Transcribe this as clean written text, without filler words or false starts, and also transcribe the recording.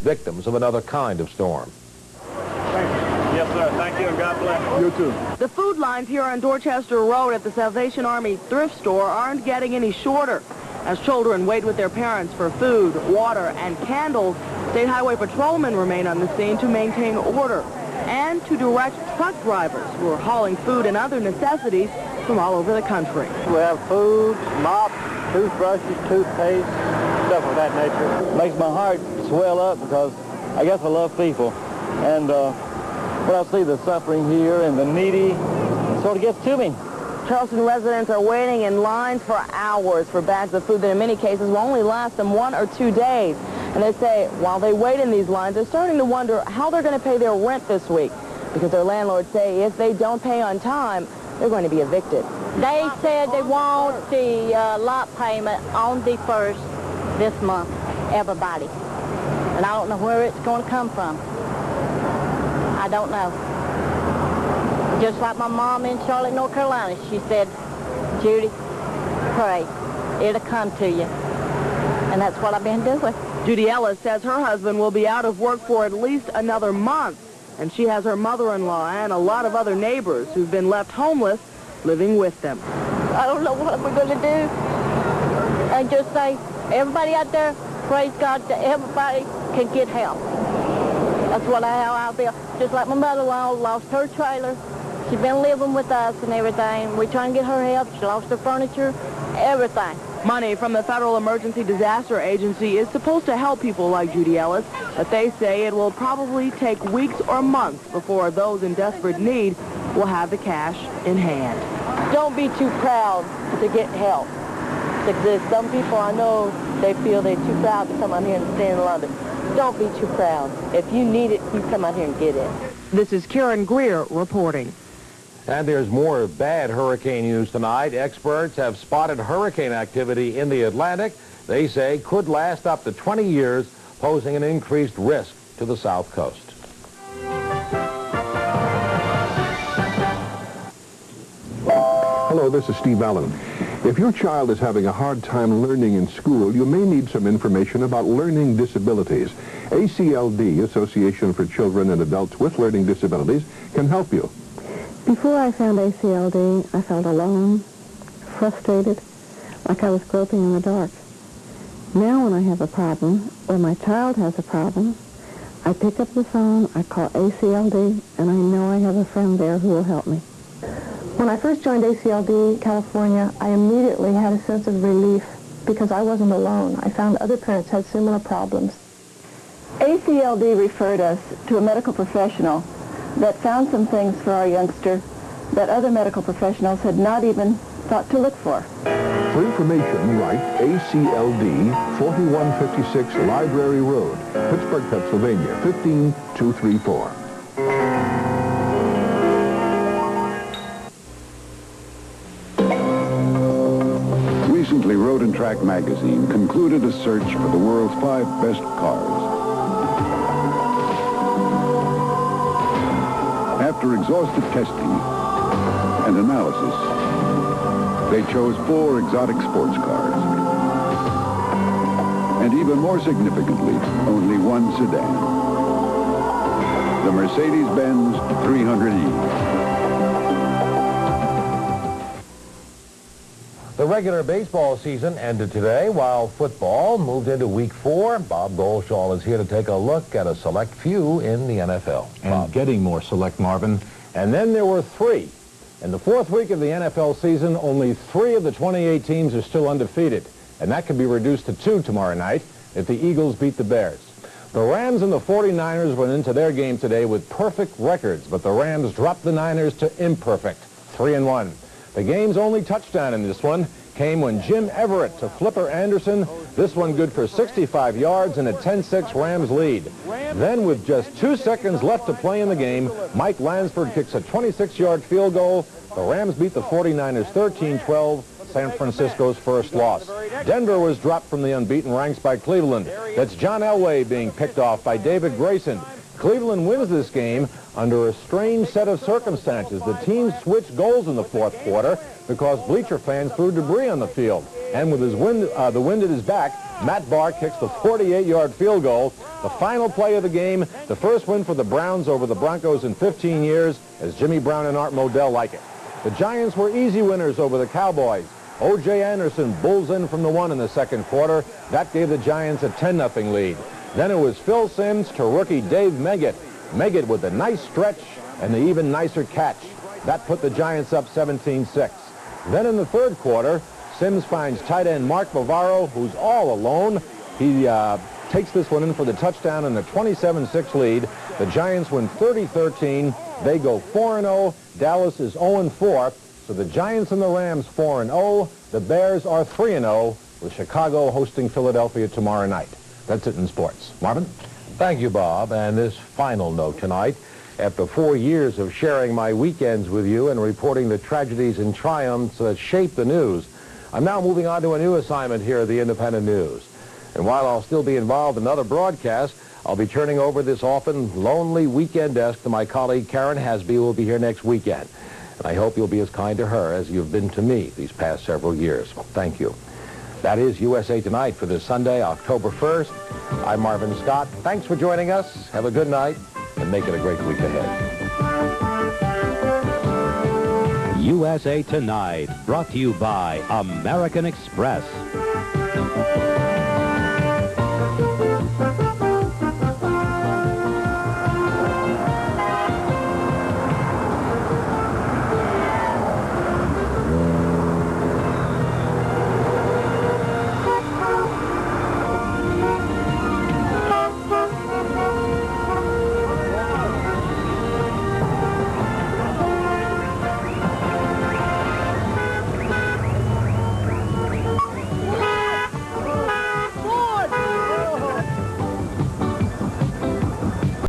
victims of another kind of storm. Thank you. Yes, sir. Thank you, and God bless. You too. The food lines here on Dorchester Road at the Salvation Army thrift store aren't getting any shorter. As children wait with their parents for food, water, and candles, State Highway patrolmen remain on the scene to maintain order and to direct truck drivers who are hauling food and other necessities from all over the country. We have food, mops, toothbrushes, toothpaste, stuff of that nature. It makes my heart swell up because I guess I love people. And when I see the suffering here and the needy, it sort of gets to me. Charleston residents are waiting in lines for hours for bags of food that in many cases will only last them 1 or 2 days. And they say while they wait in these lines, they're starting to wonder how they're going to pay their rent this week, because their landlords say if they don't pay on time, they're going to be evicted. They said they want the lot payment on the 1st this month, everybody. And I don't know where it's going to come from. I don't know. Just like my mom in Charlotte, North Carolina, she said, Judy, pray. It'll come to you. And that's what I've been doing. Judy Ellis says her husband will be out of work for at least another month, and she has her mother-in-law and a lot of other neighbors who've been left homeless living with them. I don't know what we're going to do. And just say, everybody out there, praise God that everybody can get help. That's what how I feel. Just like my mother-in-law lost her trailer. She's been living with us and everything. We're trying to get her help. She lost her furniture, everything. Money from the Federal Emergency Disaster Agency is supposed to help people like Judy Ellis, but they say it will probably take weeks or months before those in desperate need will have the cash in hand. Don't be too proud to get help. Because some people I know, they feel they're too proud to come out here and stand in London. Don't be too proud. If you need it, you come out here and get it. This is Karen Greer reporting. And there's more bad hurricane news tonight. Experts have spotted hurricane activity in the Atlantic. They say could last up to 20 years, posing an increased risk to the south coast. Hello, this is Steve Allen. If your child is having a hard time learning in school, you may need some information about learning disabilities. ACLD, Association for Children and Adults with Learning Disabilities, can help you. Before I found ACLD, I felt alone, frustrated, like I was groping in the dark. Now when I have a problem, or my child has a problem, I pick up the phone, I call ACLD, and I know I have a friend there who will help me. When I first joined ACLD California, I immediately had a sense of relief because I wasn't alone. I found other parents had similar problems. ACLD referred us to a medical professional that found some things for our youngster that other medical professionals had not even thought to look for. For information, write ACLD 4156 Library Road, Pittsburgh, Pennsylvania, 15234. Recently, Road and Track magazine concluded a search for the world's 5 best cars. After exhaustive testing and analysis, they chose 4 exotic sports cars. And even more significantly, only 1 sedan. The Mercedes-Benz 300E. The regular baseball season ended today while football moved into week 4. Bob Golshall is here to take a look at a select few in the NFL. And Bob. Getting more select, Marvin. And then there were 3. In the 4th week of the NFL season, only 3 of the 28 teams are still undefeated. And that could be reduced to 2 tomorrow night if the Eagles beat the Bears. The Rams and the 49ers went into their game today with perfect records, but the Rams dropped the Niners to imperfect, 3-1. The game's only touchdown in this one came when Jim Everett to Flipper Anderson, this one good for 65 yards and a 10-6 Rams lead. Then with just 2 seconds left to play in the game, Mike Lansford kicks a 26-yard field goal. The Rams beat the 49ers 13-12, San Francisco's first loss. Denver was dropped from the unbeaten ranks by Cleveland. That's John Elway being picked off by David Grayson. Cleveland wins this game under a strange set of circumstances. The team switched goals in the 4th quarter because bleacher fans threw debris on the field. And with the wind at his back, Matt Barr kicks the 48-yard field goal. The final play of the game, the first win for the Browns over the Broncos in 15 years, as Jimmy Brown and Art Modell like it. The Giants were easy winners over the Cowboys. O.J. Anderson bulls in from the one in the second quarter. That gave the Giants a 10-0 lead. Then it was Phil Simms to rookie Dave Meggett. Meggett with a nice stretch and the even nicer catch. That put the Giants up 17-6. Then in the third quarter, Simms finds tight end Mark Bavaro, who's all alone. He takes this one in for the touchdown and the 27-6 lead. The Giants win 30-13. They go 4-0. Dallas is 0-4. So the Giants and the Rams 4-0. The Bears are 3-0, with Chicago hosting Philadelphia tomorrow night. That's it in sports. Marvin? Thank you, Bob. And this final note tonight, after 4 years of sharing my weekends with you and reporting the tragedies and triumphs that shape the news, I'm now moving on to a new assignment here at the Independent News. And while I'll still be involved in other broadcasts, I'll be turning over this often lonely weekend desk to my colleague Karen Hasby, who will be here next weekend. And I hope you'll be as kind to her as you've been to me these past several years. Thank you. That is USA Tonight for this Sunday, October 1st. I'm Marvin Scott. Thanks for joining us. Have a good night, and make it a great week ahead. USA Tonight, brought to you by American Express.